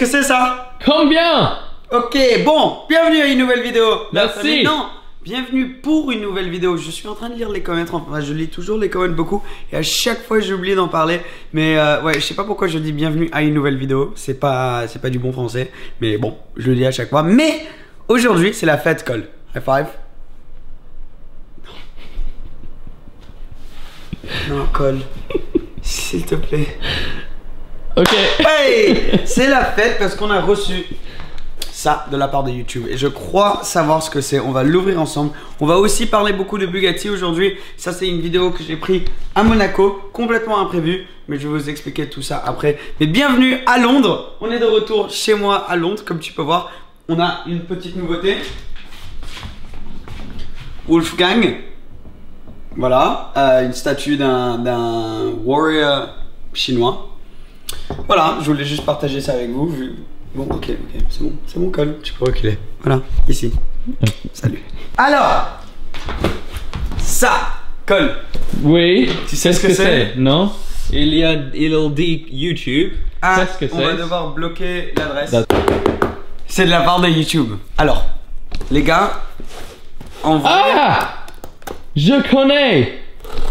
que c'est ça? Combien? Ok, bon, bienvenue à une nouvelle vidéo. Merci. Non, bienvenue pour une nouvelle vidéo. Je suis en train de lire les commentaires, enfin je lis toujours les commentaires beaucoup et à chaque fois j'ai oublié d'en parler. Mais ouais, je sais pas pourquoi je dis bienvenue à une nouvelle vidéo. C'est pas du bon français, mais bon, je le dis à chaque fois. Mais aujourd'hui c'est la fête, Cole. High five. Non, Cole, s'il te plaît. Ok. Hey, c'est la fête parce qu'on a reçu ça de la part de YouTube et je crois savoir ce que c'est. On va l'ouvrir ensemble. On va aussi parler beaucoup de Bugatti aujourd'hui. Ça c'est une vidéo que j'ai prise à Monaco, complètement imprévue, mais je vais vous expliquer tout ça après. Mais bienvenue à Londres. On est de retour chez moi à Londres, comme tu peux voir. On a une petite nouveauté. Wolfgang. Voilà, une statue d'un warrior chinois. Voilà, je voulais juste partager ça avec vous. Bon, ok, c'est bon, Cole, tu peux reculer. Voilà, ici. Salut. Alors, ça, Cole. Oui. Tu sais ce que c'est? Non. Il dit YouTube. Ah, C'est ce que on va c'est. devoir bloquer l'adresse. C'est de la part de YouTube. Alors, les gars, en vrai, Ah! Je connais.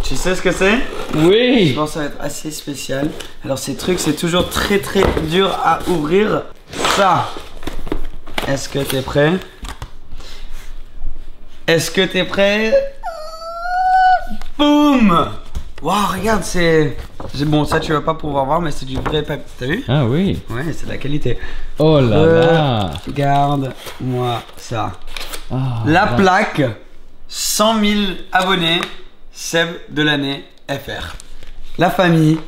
tu sais ce que c'est? Je Oui. pense que ça va être assez spécial. Alors ces trucs, c'est toujours très dur à ouvrir. Ça, est-ce que t'es prêt? Est-ce que t'es prêt? Boum! Waouh, regarde, c'est... Bon, ça tu vas pas pouvoir voir, mais c'est du vrai papier. T'as vu? Ah oui. Ouais, c'est de la qualité. Oh là là. Regarde-moi ça. Ah, La là. plaque 100 000 abonnés, Seb de l'année FR. La famille,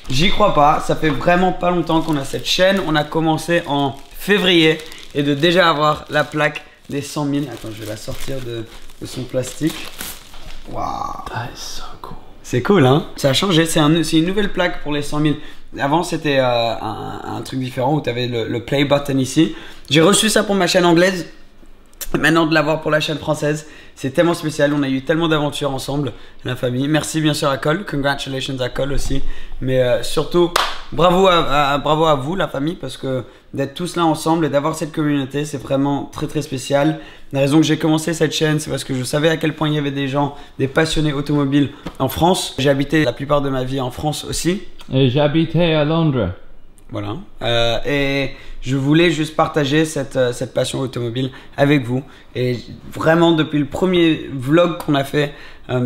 j'y crois pas, ça fait vraiment pas longtemps qu'on a cette chaîne. On a commencé en février et de déjà avoir la plaque des 100 000. Attends, je vais la sortir de son plastique. Waouh, Ah, c'est so cool. c'est cool hein. Ça a changé, c'est une nouvelle plaque pour les 100 000. Avant c'était un truc différent où tu avais le play button ici. J'ai reçu ça pour ma chaîne anglaise. Maintenant de l'avoir pour la chaîne française, c'est tellement spécial, on a eu tellement d'aventures ensemble, la famille. Merci bien sûr à Cole, congratulations à Cole aussi. Mais surtout, bravo à vous la famille, parce que d'être tous là ensemble et d'avoir cette communauté, c'est vraiment très spécial. La raison que j'ai commencé cette chaîne, c'est parce que je savais à quel point il y avait des gens, des passionnés automobiles en France. J'ai habité la plupart de ma vie en France aussi. Et j'habitais à Londres. Voilà. Et je voulais juste partager cette passion automobile avec vous. Et vraiment, depuis le premier vlog qu'on a fait,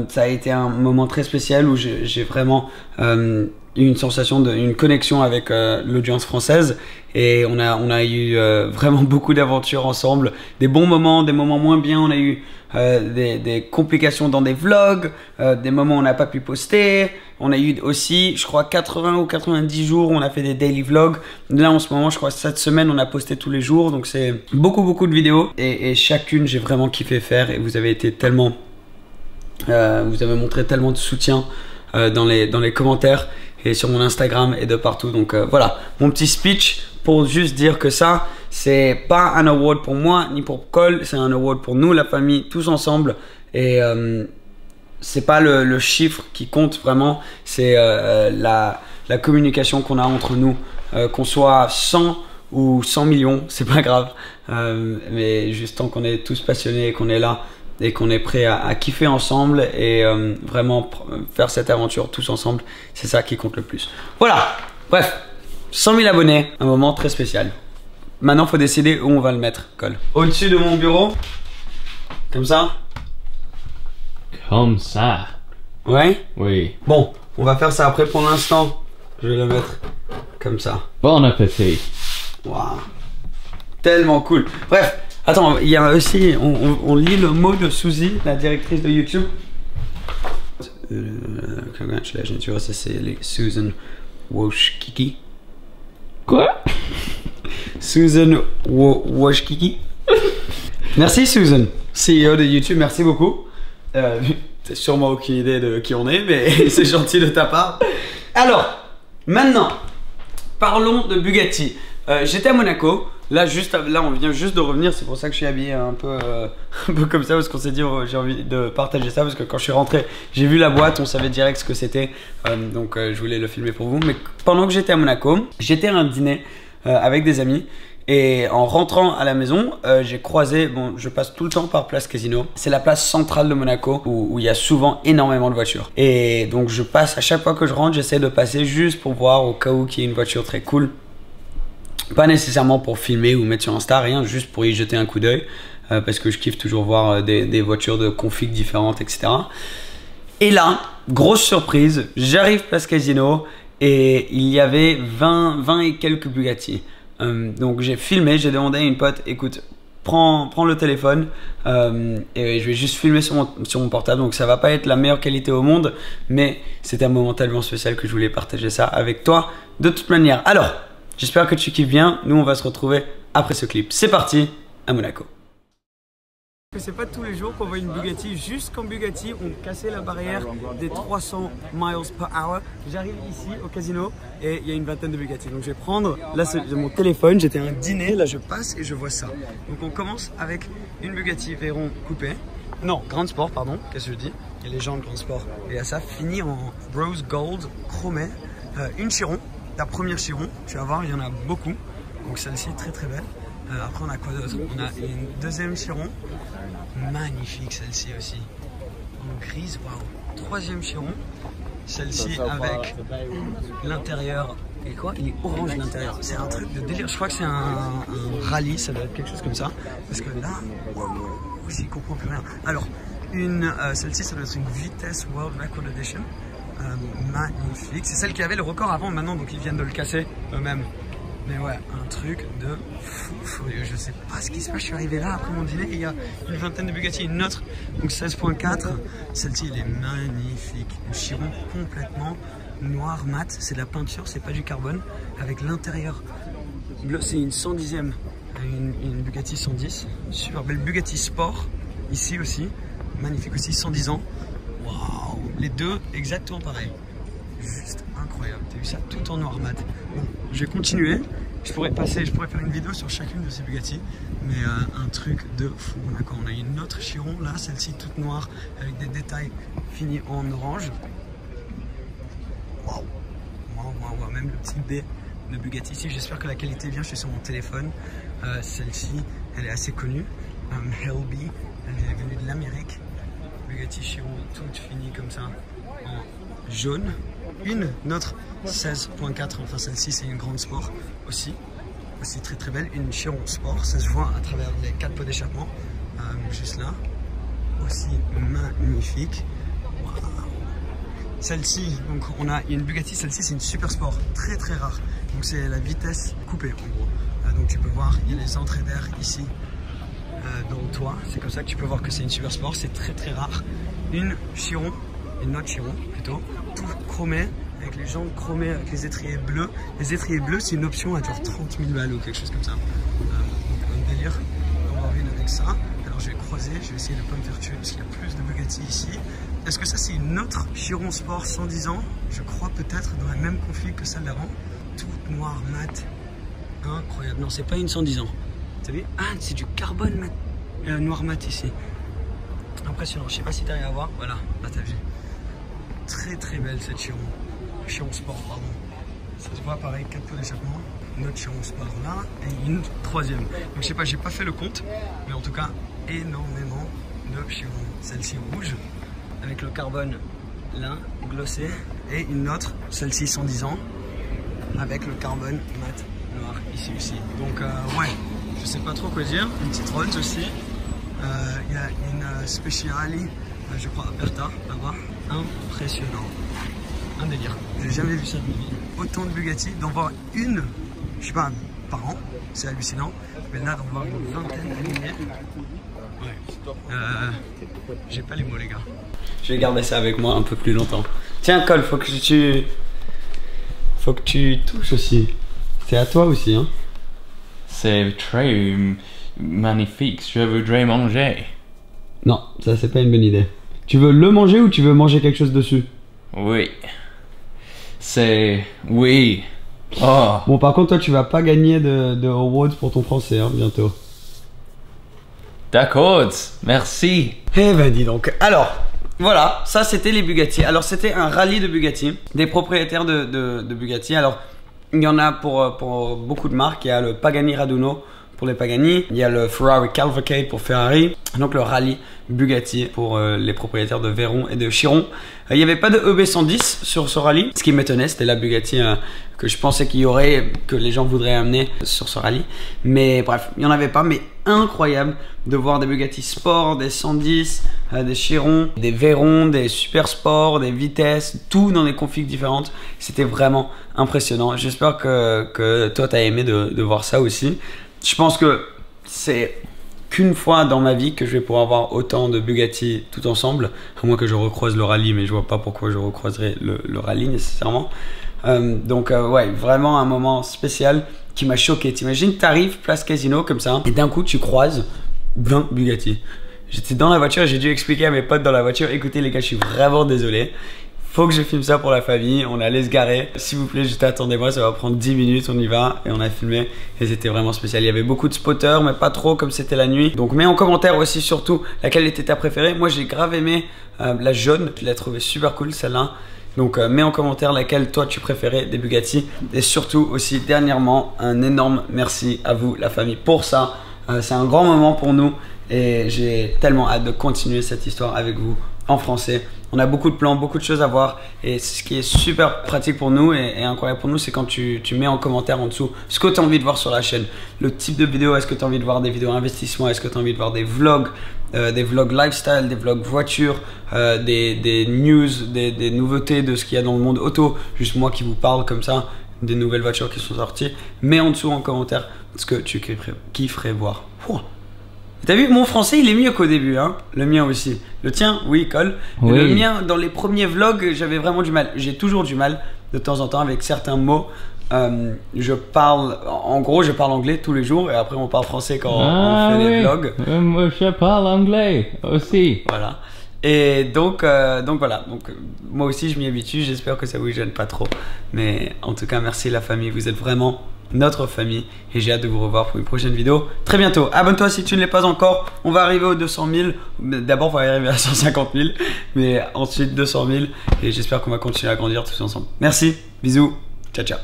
ça a été un moment très spécial où j'ai vraiment eu une sensation, une connexion avec l'audience française. Et on a eu vraiment beaucoup d'aventures ensemble. Des bons moments, des moments moins bien. On a eu des complications dans des vlogs, des moments où on n'a pas pu poster. On a eu aussi, je crois, 80 ou 90 jours où on a fait des daily vlogs. Là, en ce moment, je crois, cette semaine, on a posté tous les jours. Donc, c'est beaucoup de vidéos. Et chacune, j'ai vraiment kiffé faire. Et vous avez été tellement... vous avez montré tellement de soutien dans les commentaires et sur mon Instagram et de partout. Donc, voilà, mon petit speech pour juste dire que ça, c'est pas un award pour moi ni pour Cole. C'est un award pour nous, la famille, tous ensemble. Et... c'est pas le chiffre qui compte vraiment, c'est la communication qu'on a entre nous. Qu'on soit 100 ou 100 millions, c'est pas grave. Mais juste tant qu'on est tous passionnés et qu'on est là et qu'on est prêt à kiffer ensemble et vraiment faire cette aventure tous ensemble, c'est ça qui compte le plus. Voilà, bref, 100 000 abonnés, un moment très spécial. Maintenant, faut décider où on va le mettre, Cole. Au-dessus de mon bureau, comme ça. Comme ça. Ouais? Oui. Bon, on va faire ça après. Pour l'instant, je vais le mettre comme ça. Bon appétit. Waouh. Tellement cool. Bref, attends, il y a aussi, on lit le mot de Suzy, la directrice de YouTube. Congratulations, tu vois, ça c'est Susan Wojcicki. Quoi? Susan Wojcicki. Merci Susan, CEO de YouTube, merci beaucoup. T'as sûrement aucune idée de qui on est, mais c'est gentil de ta part. Alors, maintenant, parlons de Bugatti. J'étais à Monaco. Là, on vient juste de revenir. C'est pour ça que je suis habillé un peu comme ça, parce qu'on s'est dit j'ai envie de partager ça, parce que quand je suis rentré, j'ai vu la boîte, on savait direct ce que c'était. Donc, je voulais le filmer pour vous. Mais pendant que j'étais à Monaco, j'étais à un dîner avec des amis. Et en rentrant à la maison, j'ai croisé, bon, je passe tout le temps par Place Casino. C'est la place centrale de Monaco où il y a souvent énormément de voitures. Et donc je passe, à chaque fois que je rentre, j'essaie de passer juste pour voir au cas où qu'il y ait une voiture très cool. Pas nécessairement pour filmer ou mettre sur Insta, rien, juste pour y jeter un coup d'œil. Parce que je kiffe toujours voir des voitures de config différentes, etc. Et là, grosse surprise, j'arrive Place Casino et il y avait 20 et quelques Bugatti. Donc j'ai filmé, j'ai demandé à une pote, écoute, prends le téléphone et je vais juste filmer sur mon portable. Donc ça va pas être la meilleure qualité au monde, mais c'était un moment tellement spécial que je voulais partager ça avec toi de toute manière. Alors, j'espère que tu kiffes bien, nous on va se retrouver après ce clip. C'est parti, à Monaco. C'est pas tous les jours qu'on voit une Bugatti. Juste quand Bugatti ont cassé la barrière des 300 miles per hour, j'arrive ici au casino et il y a une vingtaine de Bugatti. Donc je vais prendre, là c'est mon téléphone, j'étais à un dîner, là je passe et je vois ça. Donc on commence avec une Bugatti Veyron coupée. Non, Grand Sport, pardon, qu'est-ce que je dis? Il y a les gens de Grand Sport. Et à ça, fini en rose gold chromé. Une Chiron, la première Chiron, tu vas voir, il y en a beaucoup. Donc celle-ci très très belle. Après on a quoi d'autre? On a une deuxième Chiron, magnifique celle-ci aussi, en grise, waouh. Troisième Chiron, celle-ci avec l'intérieur, et quoi? Il est orange l'intérieur, c'est un truc de délire, je crois que c'est un rallye, ça doit être quelque chose comme ça, parce que là, wow, j'y comprends plus rien. Alors, celle-ci ça doit être une Vitesse World Record Edition, magnifique, c'est celle qui avait le record avant maintenant, donc ils viennent de le casser eux-mêmes. Mais ouais, un truc de fou furieux. Je sais pas ce qui se passe. Je suis arrivé là après mon dîner et il y a une vingtaine de Bugatti, une autre, donc 16.4. Celle-ci, elle est magnifique. Une Chiron complètement noir mat. C'est de la peinture, c'est pas du carbone. Avec l'intérieur bleu, c'est une 110e. Une Bugatti 110. Super belle Bugatti Sport. Ici aussi. Magnifique aussi, 110 ans. Waouh! Les deux exactement pareil. Juste incroyable, t'as vu ça tout en noir mat. Bon, je vais continuer, je pourrais faire une vidéo sur chacune de ces Bugatti, mais un truc de fou. D'accord, on a une autre Chiron là, celle-ci toute noire avec des détails finis en orange. Waouh, waouh, même le petit B de Bugatti ici. J'espère que la qualité est bien, je suis sur mon téléphone. Celle-ci, elle est assez connue. Helby, elle est venue de l'Amérique. Bugatti Chiron toute finie comme ça en jaune. Une autre 16.4, enfin celle-ci c'est une grande sport aussi très très belle, une Chiron Sport, ça se voit à travers les 4 pots d'échappement, juste là, aussi magnifique. Wow. Celle-ci, donc on a une Bugatti, celle-ci c'est une Super Sport, très très rare, donc c'est la vitesse coupée en gros, donc tu peux voir, il y a les entrées d'air ici dans le toit, c'est comme ça que tu peux voir que c'est une Super Sport, c'est très très rare. Une Chiron, une autre Chiron plutôt, tout chromé, avec les jambes chromées, avec les étriers bleus. Les étriers bleus, c'est une option à genre 30 000 balles ou quelque chose comme ça. Donc un délire, on va avoir une avec ça. Alors je vais croiser, je vais essayer de ne pas me faire tuer parce qu'il y a plus de Bugatti ici. Est-ce que ça c'est une autre Chiron Sport 110 ans? Je crois peut-être dans la même config que celle d'avant. Toute noire, mat, incroyable. Non, c'est pas une 110 ans. T'as vu? Ah, c'est du carbone mat, noir mat ici. Impressionnant, je sais pas si t'arrives à voir, voilà, là t'as vu. Très très belle cette Chiron. Chiron Sport, pardon. Ça se voit pareil, 4 pots d'échappement. Une autre Chiron Sport là, et une troisième. Donc je sais pas, j'ai pas fait le compte, mais en tout cas, énormément de Chiron. Celle-ci rouge, avec le carbone là, glossé, et une autre, celle-ci 110 ans, avec le carbone mat noir ici aussi. Donc ouais, je sais pas trop quoi dire. Une petite Rolls aussi. Il y a une Speciali, je crois, Aperta, là-bas. Impressionnant. Un délire. J'ai jamais vu ça de ma vie. Autant de Bugatti, d'en voir une, je sais pas, par an, c'est hallucinant. Mais là, d'en voir une vingtaine alignée. Ouais. J'ai pas les mots, les gars. Je vais garder ça avec moi un peu plus longtemps. Tiens, Cole, faut que tu touches aussi. C'est à toi aussi, hein. C'est très magnifique, je voudrais manger. Non, ça c'est pas une bonne idée. Tu veux le manger ou tu veux manger quelque chose dessus? Oui. Oui. Oh. Bon, par contre, toi, tu vas pas gagner de awards pour ton français, hein, bientôt. D'accord, merci. Eh ben, dis donc. Alors, voilà, ça c'était les Bugatti. Alors, c'était un rallye de Bugatti, des propriétaires de Bugatti. Alors, Il y en a pour beaucoup de marques. Il y a le Pagani Raduno pour les Pagani. Il y a le Ferrari Cavalcade pour Ferrari. Donc le rallye Bugatti pour les propriétaires de Veyron et de Chiron. Il n'y avait pas de EB110 sur ce rallye. Ce qui m'étonnait, c'était la Bugatti que je pensais qu'il y aurait, que les gens voudraient amener sur ce rallye. Mais bref, il n'y en avait pas. Mais incroyable de voir des Bugatti Sport, des 110, des Chiron, des Veyron, des Super Sport, des vitesses, tout dans des configs différentes. C'était vraiment impressionnant. J'espère que toi, tu as aimé de voir ça aussi. Je pense que c'est qu'une fois dans ma vie que je vais pouvoir avoir autant de Bugatti tout ensemble, à moins que je recroise le rallye, mais je vois pas pourquoi je recroiserais le rallye nécessairement. Donc ouais, vraiment un moment spécial qui m'a choqué. T'imagines, t'arrives place Casino comme ça, et d'un coup tu croises 20 Bugatti. J'étais dans la voiture et j'ai dû expliquer à mes potes dans la voiture, écoutez les gars, je suis vraiment désolé. Faut que je filme ça pour la famille, on allait se garer. S'il vous plaît, juste attendez-moi, ça va prendre 10 minutes, on y va. Et on a filmé et c'était vraiment spécial. Il y avait beaucoup de spotters, mais pas trop comme c'était la nuit. Donc mets en commentaire aussi surtout laquelle était ta préférée. Moi j'ai grave aimé la jaune, je l'ai trouvée super cool celle-là. Donc mets en commentaire laquelle toi tu préférais des Bugatti. Et surtout aussi dernièrement, un énorme merci à vous la famille pour ça. C'est un grand moment pour nous et j'ai tellement hâte de continuer cette histoire avec vous en français. On a beaucoup de plans, beaucoup de choses à voir et ce qui est super pratique pour nous et incroyable pour nous, c'est quand tu mets en commentaire en dessous ce que tu as envie de voir sur la chaîne. Le type de vidéo, est-ce que tu as envie de voir des vidéos investissement, est-ce que tu as envie de voir des vlogs lifestyle, des vlogs voiture, des news, des nouveautés de ce qu'il y a dans le monde auto, juste moi qui vous parle comme ça, des nouvelles voitures qui sont sorties. Mets en dessous en commentaire ce que tu kifferais voir. T'as vu, mon français il est mieux qu'au début, hein. Le mien aussi. Le tien, oui, colle. Oui. Le mien, dans les premiers vlogs, j'avais vraiment du mal. J'ai toujours du mal de temps en temps avec certains mots. Je parle anglais tous les jours et après on parle français quand on fait des vlogs. Moi je parle anglais aussi. Voilà. Et donc voilà. Donc moi aussi je m'y habitue. J'espère que ça vous gêne pas trop. Mais en tout cas, merci la famille. Vous êtes vraiment notre famille et j'ai hâte de vous revoir pour une prochaine vidéo très bientôt. Abonne-toi si tu ne l'es pas encore. On va arriver aux 200 000. D'abord, on va arriver à 150 000, mais ensuite 200 000 et j'espère qu'on va continuer à grandir tous ensemble. Merci, bisous, ciao ciao.